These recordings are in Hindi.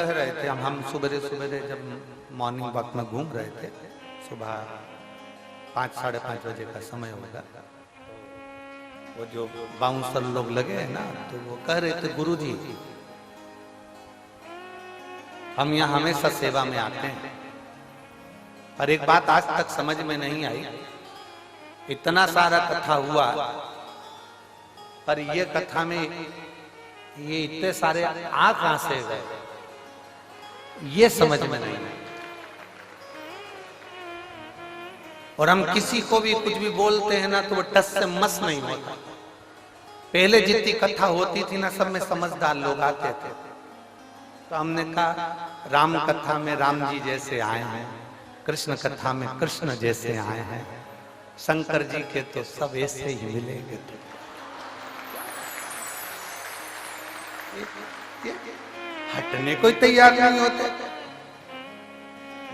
कह रहे थे, हम सुबह सुबह जब मॉर्निंग वॉक में घूम रहे थे, सुबह 5 साढ़े 5 बजे का समय होगा, वो जो बाउंसर लोग लगे हैं ना, तो वो कह रहे थे गुरुजी हम यहाँ हमेशा सेवा में आते हैं, पर एक बात आज तक समझ में नहीं आई, इतना सारा कथा हुआ पर ये कथा में ये इतने सारे आ कहां से गए, ये समझ में नहीं आई। और हम किसी को भी कुछ भी बोलते हैं ना तो वो टस से मस नहीं होता। पहले जितनी कथा होती थी ना, सब में समझदार लोग आते थे, तो हमने कहा राम कथा में राम जी जैसे आए हैं, कृष्ण कथा में कृष्ण जैसे आए हैं, शंकर जी के तो सब ऐसे ही मिलेंगे। तो हटने को तैयार नहीं होते।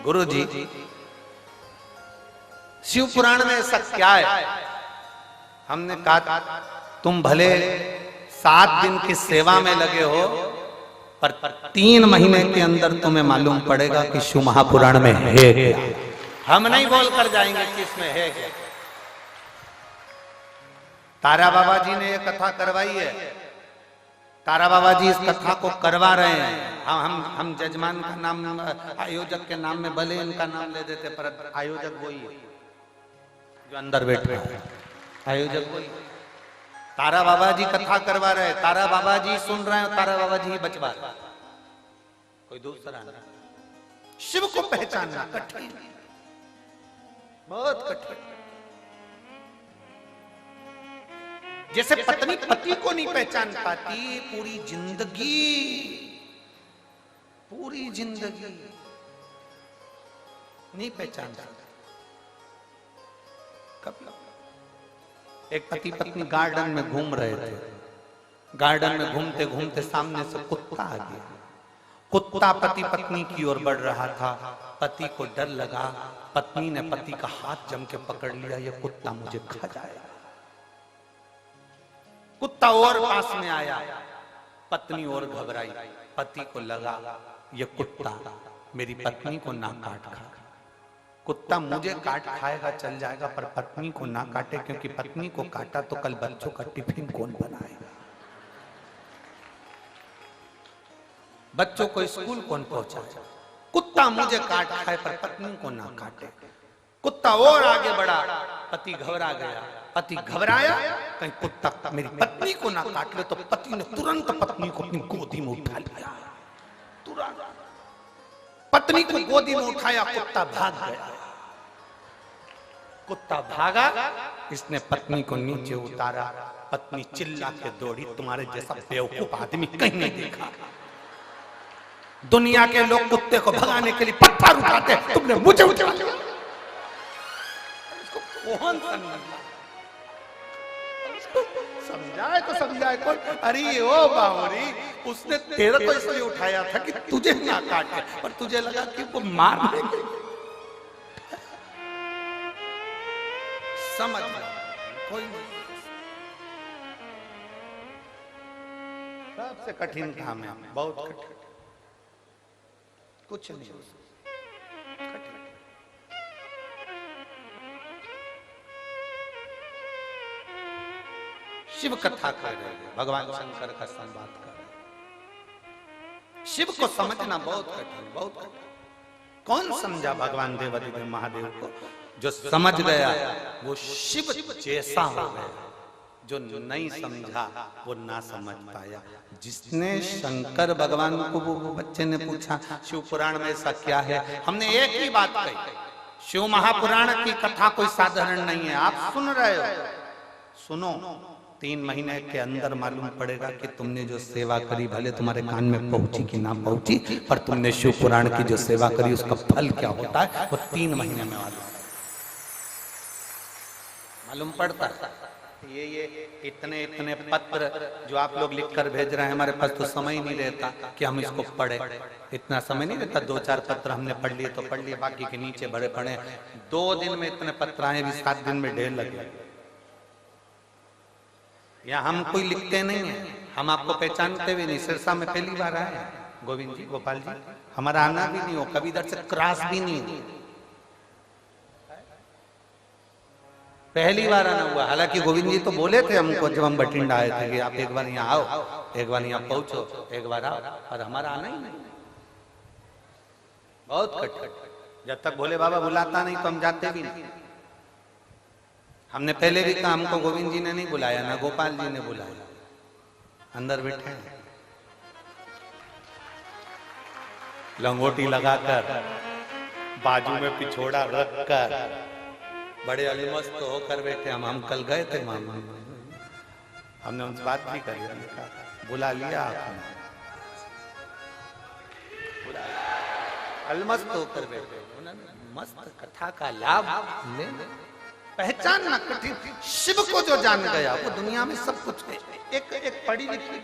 गुरु जी शिव पुराण में ऐसा क्या है? हमने कहा तुम भले 7 दिन की सेवा में लगे हो, पर 3 महीने के अंदर तुम्हें मालूम पड़ेगा कि शिव महापुराण में है क्या। हम नहीं बोल कर जाएंगे कि इसमें है क्या। तारा बाबा जी ने ये कथा करवाई है, तारा बाबा जी इस कथा को करवा रहे हैं। हम जजमान का नाम, आयोजक के नाम में भले इनका नाम ले देते, पर आयोजक वही है जो अंदर बैठा है, आयोजक वही। तारा बाबा जी कथा करवा रहे, तारा बाबा जी सुन रहे हैं, तारा बाबा जी ही बचवा रहे, कोई दूसरा नहीं। शिव को पहचानना कठिन, बहुत कठिन। जैसे पत्नी पति को नहीं पहचान पाती, पूरी जिंदगी नहीं पहचान सकती। एक पति पत्नी गार्डन में घूम रहे थे, गार्डन में घूमते घूमते सामने से कुत्ता आ गया। कुत्ता पति पत्नी की ओर बढ़ रहा था, पति को डर लगा, पत्नी ने पति का हाथ जम के पकड़ लिया, ये कुत्ता मुझे खा जाएगा। कुत्ता और पास में आया, पत्नी और घबराई, पति को लगा ये कुत्ता मेरी पत्नी को ना काट खा, कुत्ता मुझे काट खाएगा चल जाएगा, पर पत्नी को ना काटे, क्योंकि पत्नी को काटा तो कल बच्चों का टिफिन कौन बनाएगा, बच्चों को स्कूल कौन पहुंचाएगा। कुत्ता मुझे काट खाए पर पत्नी को ना काटे। कुत्ता और आगे बढ़ा, पति घबरा गया, पति घबराया, कहीं कुत्ता मेरी पत्नी को ना काट ले, तो पति ने तुरंत पत्नी को अपनी गोदी में उठा लिया। तुरंत पत्नी को गोदी में उठाया, कुत्ता भाग गया। कुत्ता भागा, इसने पत्नी को नीचे उतारा, पत्नी चिल्ला के दौड़ी, तुम्हारे जैसा बेवकूफ आदमी कहीं नहीं देखा। दुनिया के लोग कुत्ते को भगाने के लिए पत्थर उठाते, तुमने मुझे उठा लिया। कौन समझाए तो समझाए कौन? अरे ओ बावरी, उसने तेरा तो इसलिए उठाया था कि तुझे ना काटे, पर तुझे लगा कि वो मार देंगे। समझ कोई नहीं। सबसे कठिन काम है, बहुत कठिन, कुछ नहीं कठिन। शिव कथा कर रहे हैं, भगवान शंकर का संवाद कर रहे हैं। शिव को समझना बहुत कठिन, बहुत कठिन। कौन समझा भगवान देवादिदेव महादेव को? जो समझ गया वो शिव जैसा हो गया, जो नहीं समझा वो ना समझ पाया। जिसने शंकर भगवान को, वो बच्चे ने पूछा शिव पुराण में ऐसा क्या है, हमने एक ही बात कही, शिव महापुराण की कथा कोई साधारण नहीं है। आप सुन रहे हो, सुनो, 3 महीने के अंदर मालूम पड़ेगा कि तुमने जो सेवा करी, भले तुम्हारे कान में पहुंची कि ना पहुंची, पर तुमने शिव पुराण की जो सेवा करी उसका फल क्या होता है वो 3 महीने में मालूम पड़ता है। ये इतने पत्र जो आप लोग लिखकर भेज रहे हैं, हमारे पास तो समय ही नहीं रहता कि हम इसको पढ़े, इतना समय नहीं रहता। 2-4 पत्र हमने पढ़ लिए तो पढ़ लिए, बाकी के नीचे बड़े पड़े। 2 दिन में इतने पत्र आए, भी 7 दिन में ढेर लगे। या हम कोई लिखते नहीं है, हम आपको पहचानते भी नहीं, सिरसा में पहली बार आए, गोविंद जी, गोपाल जी, हमारा आना भी नहीं हो, कभी इधर से क्रॉस भी नहीं हो, पहली बार आना हुआ। हालांकि गोविंद जी तो बोले थे हमको जब हम बठिंडा आए थे कि आप एक बार यहाँ आओ, एक बार यहाँ पहुंचो, एक बार आओ, और हमारा आना ही नहीं। बहुत कठिन, जब तक भोले बाबा बुलाता नहीं तो हम जाते भी नहीं। हमने पहले भी कहा, हमको गोविंद जी ने नहीं बुलाया, ना गोपाल जी ने बुलाया, अंदर बैठे हैं लंगोटी लगाकर, बाजू में पिछोड़ा रखकर, बड़े अलमस्त होकर बैठे। हम कल गए थे मामा, हमने उनसे बात भी करी, बुला लिया आपने, अलमस्त होकर बैठे, मस्त कथा का लाभ ले, पहचानना कठिन। शिव को जो जान गया वो दुनिया में सब कुछ है। एक पढ़ी लिखी